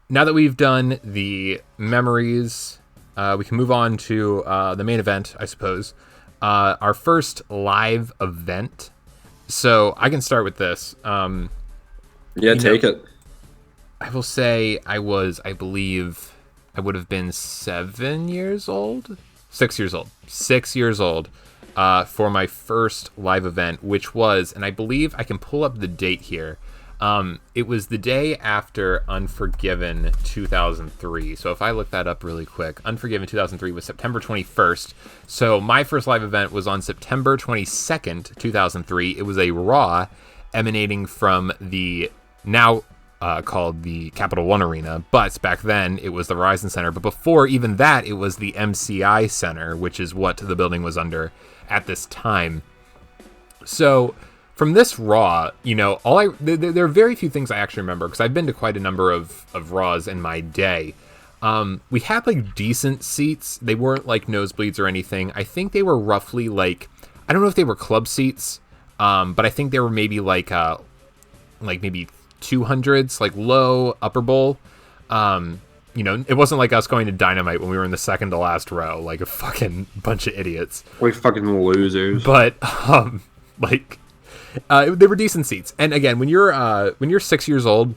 now that we've done the memories, we can move on to the main event, I suppose. Our first live event. So I can start with this. Yeah, take it. I will say I believe, I would have been 7 years old, 6 years old, 6 years old, for my first live event, which was, and I believe I can pull up the date here. It was the day after Unforgiven 2003. So if I look that up really quick, Unforgiven 2003 was September 21st. So my first live event was on September 22nd, 2003. It was a Raw emanating from the now called the Capital One Arena, but back then it was the Verizon Center. But before even that, it was the MCI Center, which is what the building was under at this time. So from this Raw, there are very few things I actually remember because I've been to quite a number of Raws in my day. We had like decent seats. They weren't like nosebleeds or anything. I think they were roughly like, I don't know if they were club seats, but I think they were maybe like maybe 200s, like low upper bowl. It wasn't like us going to Dynamite when we were in the second to last row, like a fucking bunch of idiots. We fucking losers. But they were decent seats. And again, when you're 6 years old,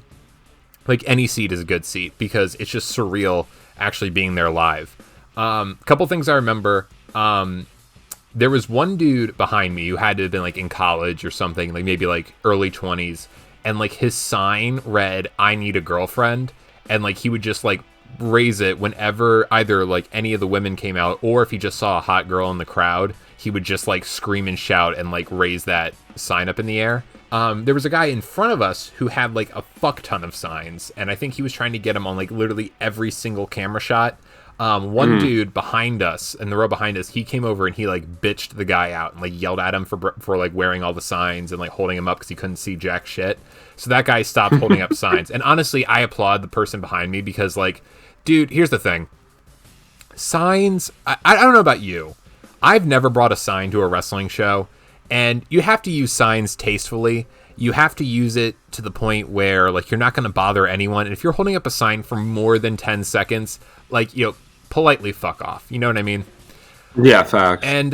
like any seat is a good seat because it's just surreal actually being there live. Couple things I remember. There was one dude behind me who had to have been like in college or something, like maybe like early 20s. And like his sign read, "I need a girlfriend." And like he would just like raise it whenever either like any of the women came out, or if he just saw a hot girl in the crowd, he would just like scream and shout and like raise that sign up in the air. There was a guy in front of us who had like a fuck ton of signs, and I think he was trying to get them on like literally every single camera shot. One dude behind us, in the row behind us, he came over and he like bitched the guy out and like yelled at him for like wearing all the signs and like holding him up because he couldn't see jack shit. So that guy stopped holding up signs. And honestly, I applaud the person behind me because like, dude, here's the thing. Signs, I don't know about you. I've never brought a sign to a wrestling show, and you have to use signs tastefully. You have to use it to the point where like you're not going to bother anyone. And if you're holding up a sign for more than 10 seconds, like, politely fuck off. You know what I mean? Yeah, facts. And,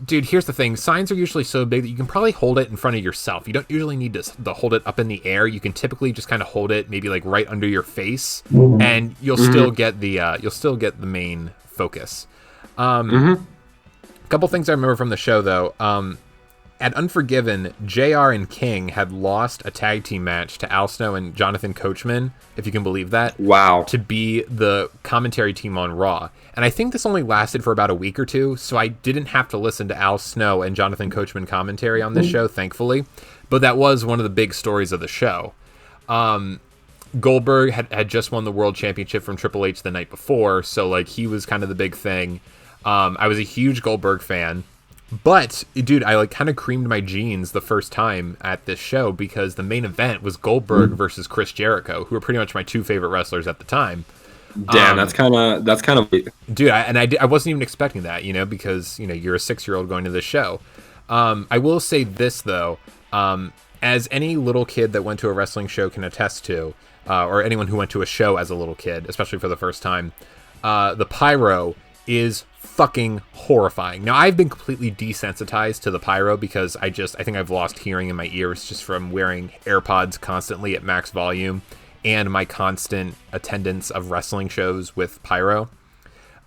dude, here's the thing. Signs are usually so big that you can probably hold it in front of yourself. You don't usually need to hold it up in the air. You can typically just kind of hold it maybe like right under your face, and you'll still get the main focus. A couple things I remember from the show, though. At Unforgiven, JR and King had lost a tag team match to Al Snow and Jonathan Coachman, if you can believe that. Wow. To be the commentary team on Raw. And I think this only lasted for about a week or two, so I didn't have to listen to Al Snow and Jonathan Coachman commentary on this show, thankfully. But that was one of the big stories of the show. Goldberg had just won the World Championship from Triple H the night before, so like he was kind of the big thing. I was a huge Goldberg fan. But, dude, I like kind of creamed my jeans the first time at this show because the main event was Goldberg versus Chris Jericho, who were pretty much my two favorite wrestlers at the time. Damn, that's kind of dude. I wasn't even expecting that, because you're a 6-year-old going to this show. I will say this though, as any little kid that went to a wrestling show can attest to, or anyone who went to a show as a little kid, especially for the first time, the pyro is fucking horrifying. Now, I've been completely desensitized to the pyro because I think I've lost hearing in my ears just from wearing AirPods constantly at max volume and my constant attendance of wrestling shows with pyro.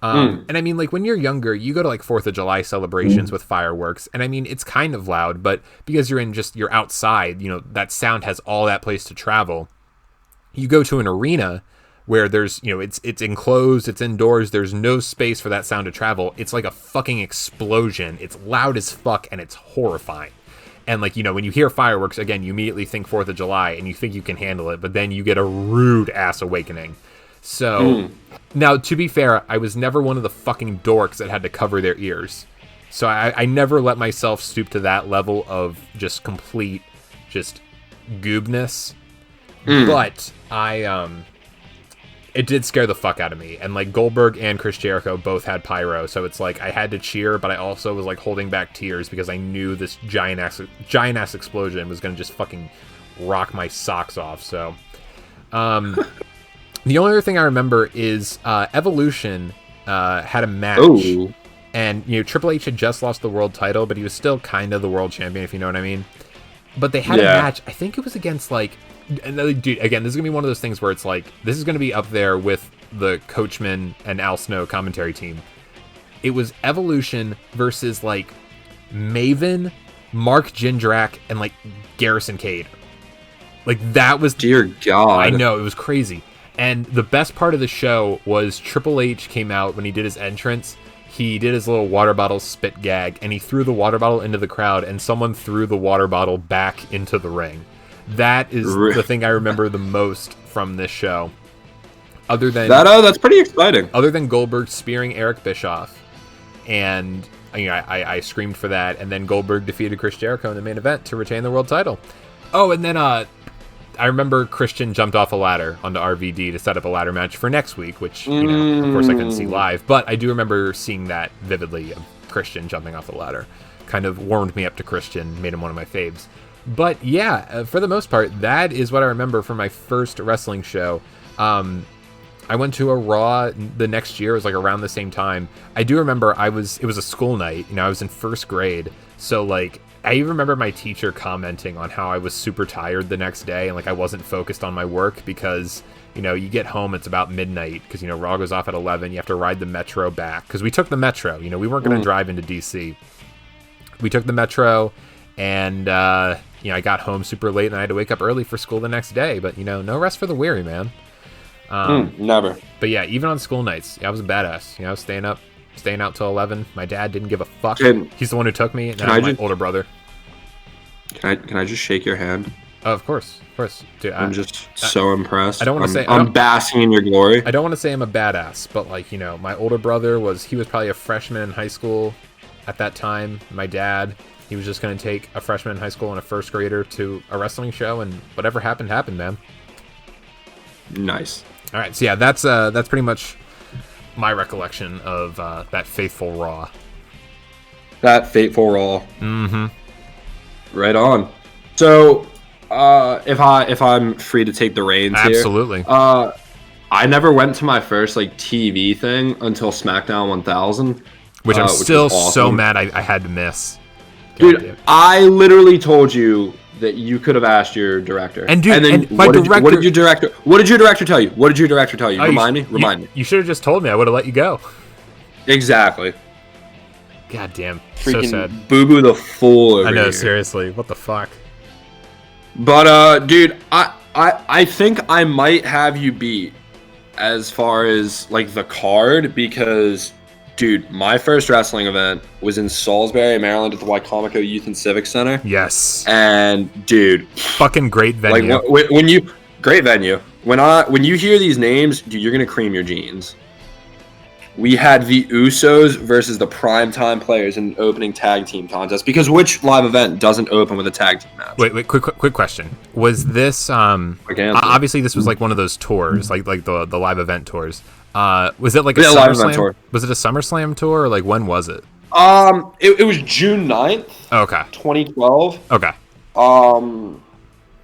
And I mean, like, when you're younger, you go to like 4th of July celebrations with fireworks, and I mean, it's kind of loud, but because you're outside, that sound has all that place to travel. You go to an arena where there's, it's enclosed, it's indoors, there's no space for that sound to travel. It's like a fucking explosion. It's loud as fuck, and it's horrifying. And like, when you hear fireworks, again, you immediately think 4th of July, and you think you can handle it, but then you get a rude ass awakening. So, now, to be fair, I was never one of the fucking dorks that had to cover their ears. So I never let myself stoop to that level of just complete, goobness. But it did scare the fuck out of me. And like Goldberg and Chris Jericho both had pyro, so it's like I had to cheer, but I also was like holding back tears because I knew this giant ass explosion was gonna just fucking rock my socks off. So The only other thing I remember is Evolution had a match. Oh. And, Triple H had just lost the world title, but he was still kind of the world champion, if you know what I mean. But they had a match. I think it was against, like... And, dude, again, this is going to be one of those things where it's like, this is going to be up there with the Coachman and Al Snow commentary team. It was Evolution versus, like, Maven, Mark Jindrak, and, like, Garrison Cade. Like, that was... Dear God. I know, it was crazy. And the best part of the show was Triple H came out when he did his entrance. He did his little water bottle spit gag, and he threw the water bottle into the crowd, and someone threw the water bottle back into the ring. That is the thing I remember the most from this show. Other than that's pretty exciting. Other than Goldberg spearing Eric Bischoff, and I screamed for that, and then Goldberg defeated Chris Jericho in the main event to retain the world title. Oh, and then I remember Christian jumped off a ladder onto RVD to set up a ladder match for next week, which, of course I couldn't see live, but I do remember seeing that vividly of Christian jumping off the ladder. Kind of warmed me up to Christian, made him one of my faves. But yeah, for the most part, that is what I remember from my first wrestling show. I went to a Raw the next year. It was like around the same time. I do remember it was a school night. I was in first grade. So like, I even remember my teacher commenting on how I was super tired the next day and like I wasn't focused on my work because, you get home, it's about midnight because, Raw goes off at 11. You have to ride the Metro back because we took the Metro. We weren't going to drive into DC. We took the Metro and, I got home super late and I had to wake up early for school the next day. But, no rest for the weary, man. Never. But yeah, even on school nights, I was a badass. Staying out till 11. My dad didn't give a fuck. He's the one who took me, and I'm my older brother. Can I just shake your hand? Oh, of course, dude. I'm just so impressed. I don't want to say I'm basking in your glory. I don't want to say I'm a badass, but like my older brother was probably a freshman in high school at that time. My dad, he was just going to take a freshman in high school and a first grader to a wrestling show, and whatever happened, man. Nice. All right, so yeah, that's pretty much my recollection of that fateful Raw. That fateful Raw. Mm-hmm. Right on. So, if I'm free to take the reins Absolutely. here, I never went to my first like TV thing until SmackDown 1000, which I'm still so mad I had to miss. Dude, I literally told you that you could have asked your director. And dude, and then what did your director tell you? What did your director tell you? Remind me. You should have just told me. I would have let you go. Exactly. God damn. Freaking so sad. Boo-boo the fool over I know, here. seriously. What the fuck? But dude, I think I might have you beat as far as like the card because dude, my first wrestling event was in Salisbury, Maryland at the Wycomico Youth and Civic Center. Yes. And dude, fucking great venue. Like when you great venue. When you hear these names, dude, you're going to cream your jeans. We had the Usos versus the Primetime Players in an opening tag team contest because which live event doesn't open with a tag team match? Wait, quick question. Was this obviously this was like one of those tours, like the live event tours. Was it like a SummerSlam tour? Was it a SummerSlam tour or like when was it? It was June 9th. Okay. 2012. Okay.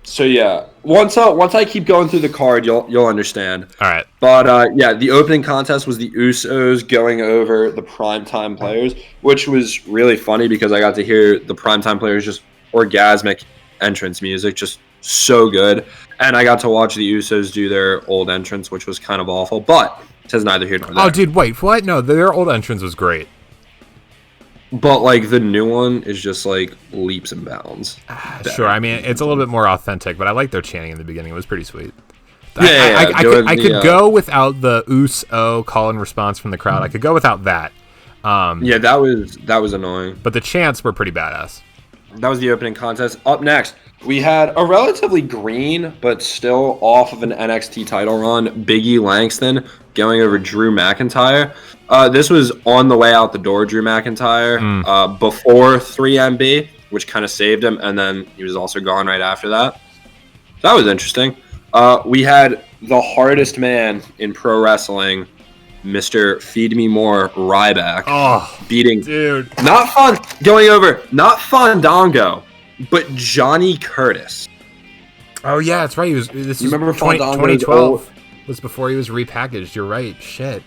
So yeah, once I keep going through the card, you'll understand. All right. But yeah, the opening contest was the Usos going over the Primetime Players, which was really funny because I got to hear the Primetime Players just orgasmic entrance music, just so good, and I got to watch the Usos do their old entrance, which was kind of awful, but it says neither here nor there. Oh, dude, wait, what? No, their old entrance was great. But like the new one is just like leaps and bounds. Sure, I mean it's a little bit more authentic, but I like their chanting in the beginning. It was pretty sweet. I could go without the "Us-oh" call and response from the crowd. I could go without that. Yeah, that was annoying. But the chants were pretty badass. That was the opening contest. Up next, we had a relatively green but still off of an NXT title run, Big E Langston going over Drew McIntyre. This was on the way out the door, Drew McIntyre, before 3MB, which kind of saved him, and then he was also gone right after that. That was interesting. We had the hardest man in pro wrestling, Mr. Feed Me More Ryback, beating dude. Not Fandango, but Johnny Curtis. Oh yeah, that's right. This you remember 2012. was before he was repackaged. You're right. Shit.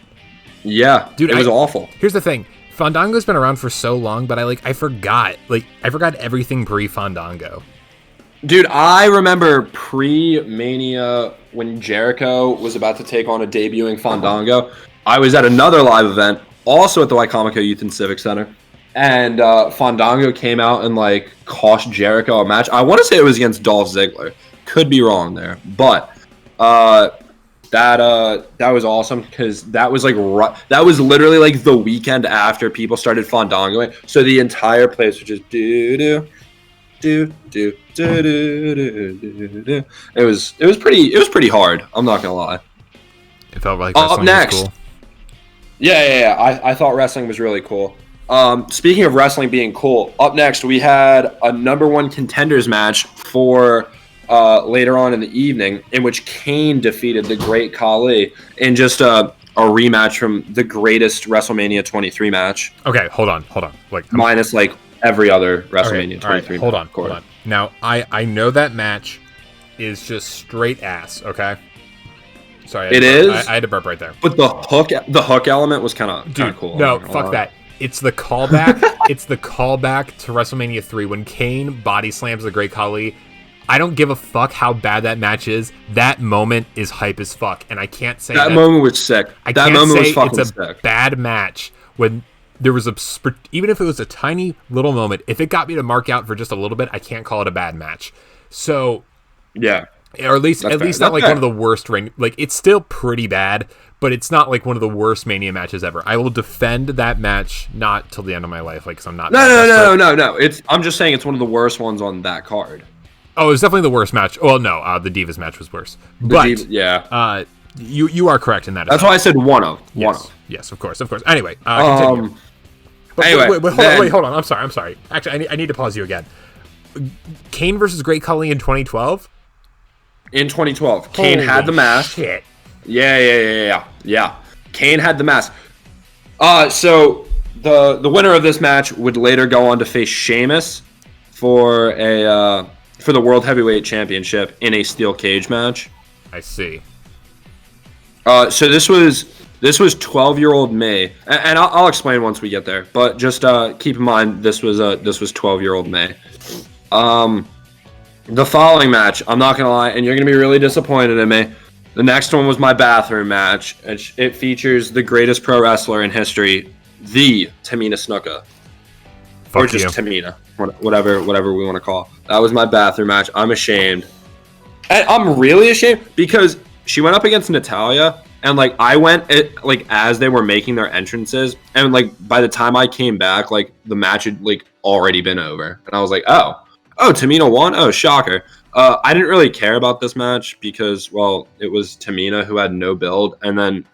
Yeah, dude, it was awful. Here's the thing. Fandango's been around for so long, but I forgot everything pre-Fandango. Dude, I remember pre-Mania when Jericho was about to take on a debuting Fandango. I was at another live event, also at the Wycomico Youth and Civic Center, and Fandango came out and like cost Jericho a match. I want to say it was against Dolph Ziggler. Could be wrong there, but that was awesome because that was that was literally like the weekend after people started Fandangoing, so the entire place was just do. It was pretty hard. I'm not gonna lie. It felt like wrestling was cool. Yeah. I thought wrestling was really cool. Speaking of wrestling being cool, up next we had a number one contenders match for later on in the evening, in which Kane defeated the Great Khali in just a rematch from the greatest WrestleMania 23 match. Okay, hold on. Minus like every other WrestleMania 23 match. Hold on. Now, I know that match is just straight ass, okay? Sorry. I had to burp right there. But the hook element was kind of cool. No, fuck that. It's the callback. It's the callback to WrestleMania 3 when Kane body slams the Great Khali. I don't give a fuck how bad that match is. That moment is hype as fuck, and I can't say that moment was sick. That moment was fucking sick. It's a bad match when there was even if it was a tiny little moment. If it got me to mark out for just a little bit, I can't call it a bad match. So yeah, or at least not like one of the worst. Like it's still pretty bad, but it's not like one of the worst Mania matches ever. I will defend that match not till the end of my life, like because I'm not. No. I'm just saying it's one of the worst ones on that card. Oh, it was definitely the worst match. Well, no, the Divas match was worse. You are correct in that. That's why I said one of. Yes, of course. Anyway, continue. Wait, hold on. I'm sorry. Actually, I need to pause you again. Kane versus Great Khali in 2012? In 2012. Kane had the mask. Shit. Yeah. Kane had the mask. So the winner of this match would later go on to face Sheamus for the World Heavyweight Championship in a steel cage match. I see. So this was 12-year-old May, and I'll explain once we get there. But just keep in mind this was 12-year-old May. The following match, I'm not gonna lie, and you're gonna be really disappointed in me. The next one was my bathroom match. It features the greatest pro wrestler in history, the Tamina Snuka, or just Tamina, whatever we want to call. That was my bathroom match. I'm ashamed, and I'm really ashamed because she went up against Natalya. And, like, I went, as they were making their entrances, and, like, by the time I came back, like, the match had, like, already been over. And I was like, oh, Tamina won? Oh, shocker. I didn't really care about this match because, well, it was Tamina who had no build. And then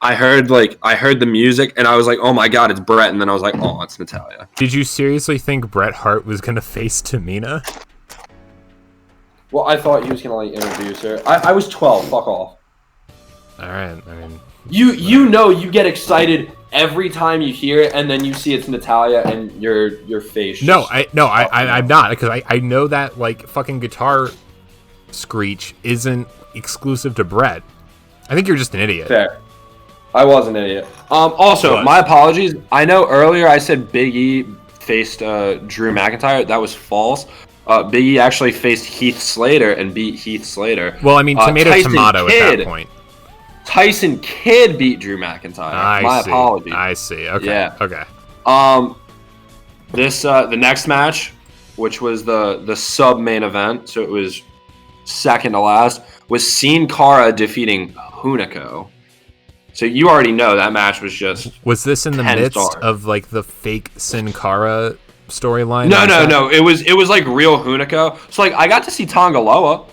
I heard the music, and I was like, oh, my God, it's Bret. And then I was like, oh, it's Natalya. Did you seriously think Bret Hart was going to face Tamina? Well, I thought he was going to, like, introduce her. I was 12. Fuck off. All right, I mean, you get excited every time you hear it, and then you see it's Natalya, and your face. I'm not, because I know that like fucking guitar screech isn't exclusive to Bret. I think you're just an idiot. Fair. I was an idiot. Also, my apologies. I know earlier I said Big E faced Drew McIntyre. That was false. Big E actually faced Heath Slater and beat Heath Slater. Well, I mean, tomato at that point. Tyson Kidd beat Drew McIntyre. My apologies. I see. Okay. Yeah. Okay. The next match, which was the sub main event, so it was second to last, was Sin Cara defeating Hunico. So you already know that match was just. Was this in the midst of like the fake Sin Cara storyline? No. It was like real Hunico. So like I got to see Tongaloa.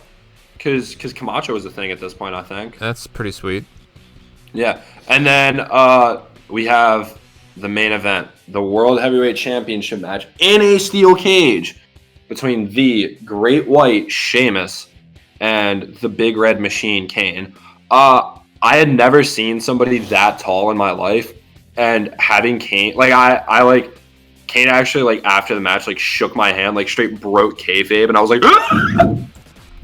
Because Camacho was a thing at this point, I think. That's pretty sweet. Yeah. And then we have the main event, the World Heavyweight Championship match in a steel cage between the Great White Sheamus and the Big Red Machine Kane. I had never seen somebody that tall in my life, and having Kane, Kane actually, like, after the match, like, shook my hand, like, straight broke kayfabe, and I was like,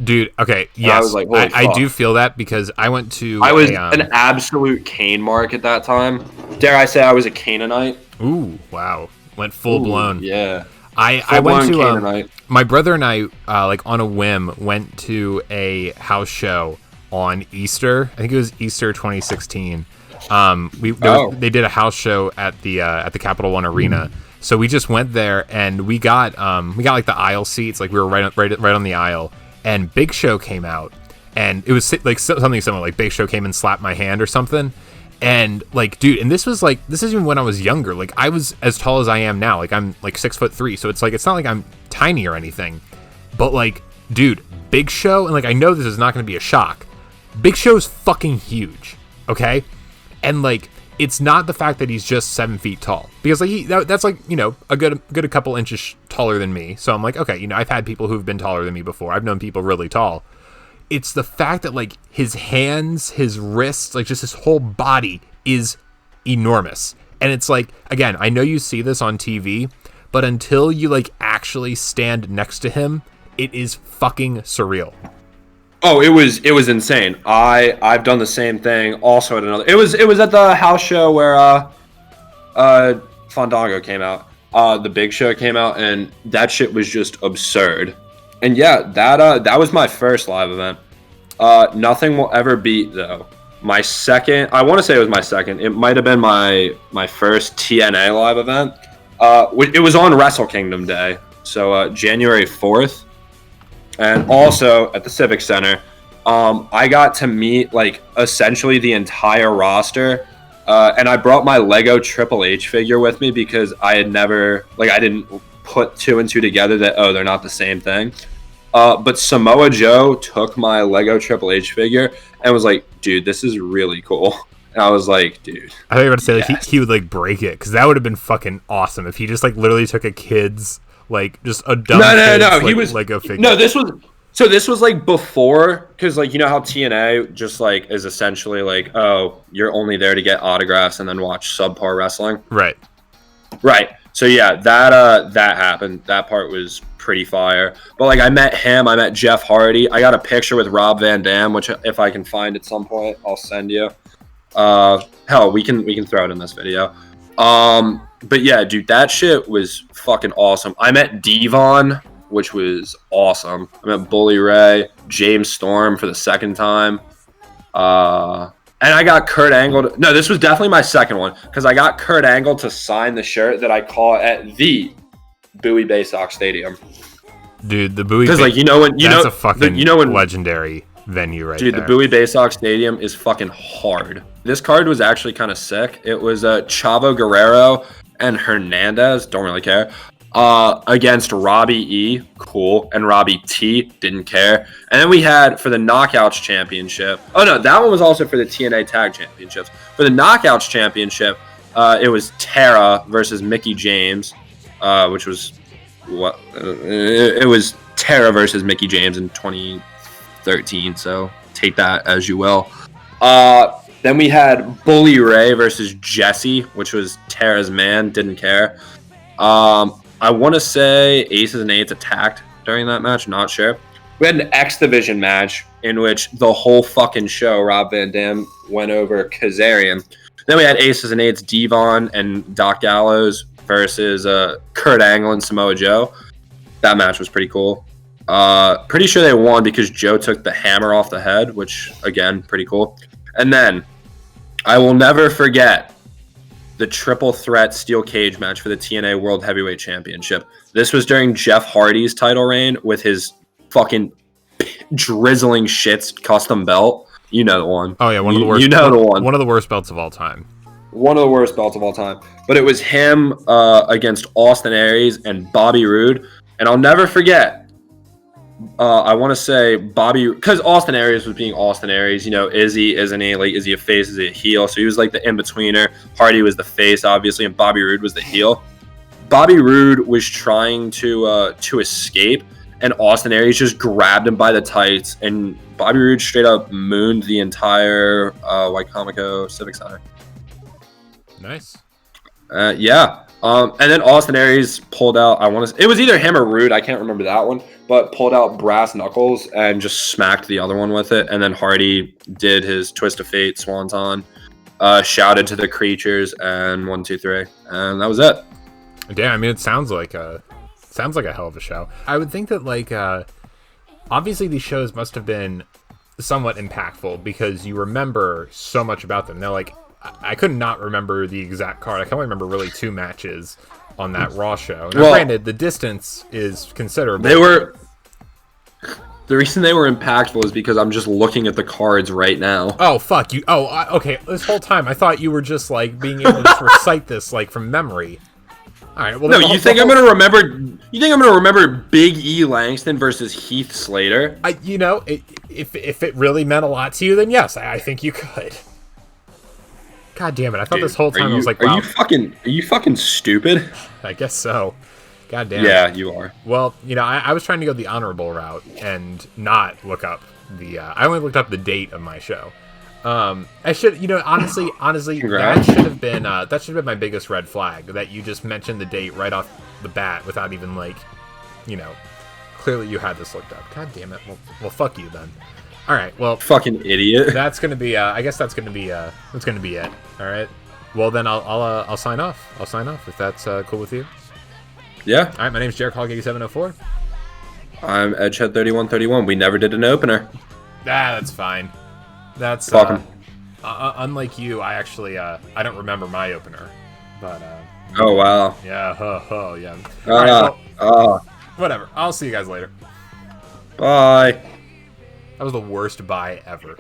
Dude, okay, And I was yes, like, holy I do fuck. feel that because I went to I was an absolute Kane mark at that time. Dare I say I was a Canaanite? ooh, wow, went full Ooh, blown. yeah. I Full went blown to Canaanite. my brother and I like on a whim went to a house show on Easter. I think it was Easter 2016. They did a house show at the Capital One Arena. So we just went there and we got like the aisle seats, like we were right on the aisle, and Big Show came out, and it was like something similar, like Big Show came and slapped my hand or something. And like, dude, and this is even when I was younger. Like, I was as tall as I am now. Like, I'm like 6'3", so it's like it's not like I'm tiny or anything. But like, dude, Big Show, and like I know this is not going to be a shock. Big Show's fucking huge, okay? And like, it's not the fact that he's just 7 feet tall, because like that's like, you know, a good couple inches taller than me. So I'm like, okay, you know, I've had people who've been taller than me before. I've known people really tall. It's the fact that like his hands, his wrists, like just his whole body is enormous. And it's like, again, I know you see this on TV, but until you like actually stand next to him, it is fucking surreal. Oh, it was insane. I've done the same thing also at another. It was at the house show where Fandango came out. The Big Show came out, and that shit was just absurd. And yeah, that was my first live event. Nothing will ever beat though. My second, I want to say it was my second. It might have been my first TNA live event. It was on Wrestle Kingdom Day, so January 4th, and also at the Civic Center. I got to meet like essentially the entire roster, and I brought my Lego Triple H figure with me because I didn't put two and two together that they're not the same thing. But Samoa Joe took my Lego Triple H figure and was like, dude, this is really cool. And I was like, dude, I thought you were about to say like he would like break it, because that would have been fucking awesome if he just like literally took a kid's like just a dumb no, he like, was Lego figure. No, this was like before, because like, you know how TNA just like is essentially like, oh, you're only there to get autographs and then watch subpar wrestling, right? So yeah, that happened. That part was pretty fire. But like, I met him, I met Jeff Hardy, I got a picture with Rob Van Dam, which if I can find at some point I'll send you. Hell, we can throw it in this video. But yeah, dude, that shit was fucking awesome. I met Devon, which was awesome. I met Bully Ray, James Storm for the second time. And I got Kurt Angle. No, this was definitely my second one, because I got Kurt Angle to sign the shirt that I caught at the Bowie Bay Sox Stadium. Dude, the Bowie. Because like, that's a fucking legendary venue right there. Dude, the Bowie Bay Sox Stadium is fucking hard. This card was actually kind of sick. It was Chavo Guerrero and Hernandez. Don't really care. Against Robbie E, cool, and Robbie T, didn't care. And then we had for the Knockouts Championship. Oh no, that one was also for the TNA Tag Championships. For the Knockouts Championship, it was Tara versus Mickey James, which was it was Tara versus Mickey James in 2013. So take that as you will. Then we had Bully Ray versus Jesse, which was Tara's man, didn't care. I want to say Aces and Eights attacked during that match. Not sure. We had an X Division match in which the whole fucking show, Rob Van Dam went over Kazarian. Then we had Aces and Eights, Devon and Doc Gallows versus Kurt Angle and Samoa Joe. That match was pretty cool. Pretty sure they won because Joe took the hammer off the head, which, again, pretty cool. And then I will never forget the triple threat steel cage match for the TNA World Heavyweight Championship. This was during Jeff Hardy's title reign with his fucking drizzling shits custom belt. You know the one. Oh yeah, one of the worst. The one. One of the worst belts of all time. One of the worst belts of all time. But it was him against Austin Aries and Bobby Roode. And I'll never forget. I want to say Bobby, because Austin Aries was being Austin Aries. You know, is he, isn't he? Like, is he a face? Is he a heel? So he was like the in-betweener. Hardy was the face, obviously, and Bobby Roode was the heel. Bobby Roode was trying to escape, and Austin Aries just grabbed him by the tights, and Bobby Roode straight up mooned the entire White Comico Civic Center. Nice. Yeah. And then Austin Aries pulled out, it was either him or Roode, I can't remember that one. but pulled out brass knuckles and just smacked the other one with it. And then Hardy did his Twist of Fate Swanton, shouted to the creatures, and 1, 2, 3, and that was it. Damn, I mean, it sounds like a hell of a show. I would think that like obviously these shows must have been somewhat impactful because you remember so much about them. Now, like I could not remember the exact card. I can only remember really 2 matches on that Raw show. Now, granted, the distance is considerable. The reason they were impactful is because I'm just looking at the cards right now. Oh, fuck you. Oh, okay. This whole time, I thought you were just, like, being able to just recite this, like, from memory. All right, well... No, you think I'm going to remember... You think I'm going to remember Big E Langston versus Heath Slater? You know, if it really meant a lot to you, then yes, I think you could. God damn it. I thought this whole time I was like, wow. Are you fucking stupid? I guess so. God damn. Yeah, you are. Well, you know, I was trying to go the honorable route and not look up the... I only looked up the date of my show. I should, you know, honestly, that should have been my biggest red flag, that you just mentioned the date right off the bat without even, like, you know, clearly you had this looked up. God damn it. Well, fuck you then. All right, well... Fucking idiot. That's going to be, I guess that's going to be it. All right. Well, then I'll sign off. I'll sign off if that's cool with you. Yeah. All right, my name's Jared Hog8704. I'm Edgehead3131. We never did an opener. That's fine. That's unlike you. I actually I don't remember my opener, but oh wow. Yeah, yeah. All right, well, whatever. I'll see you guys later. Bye. That was the worst bye ever.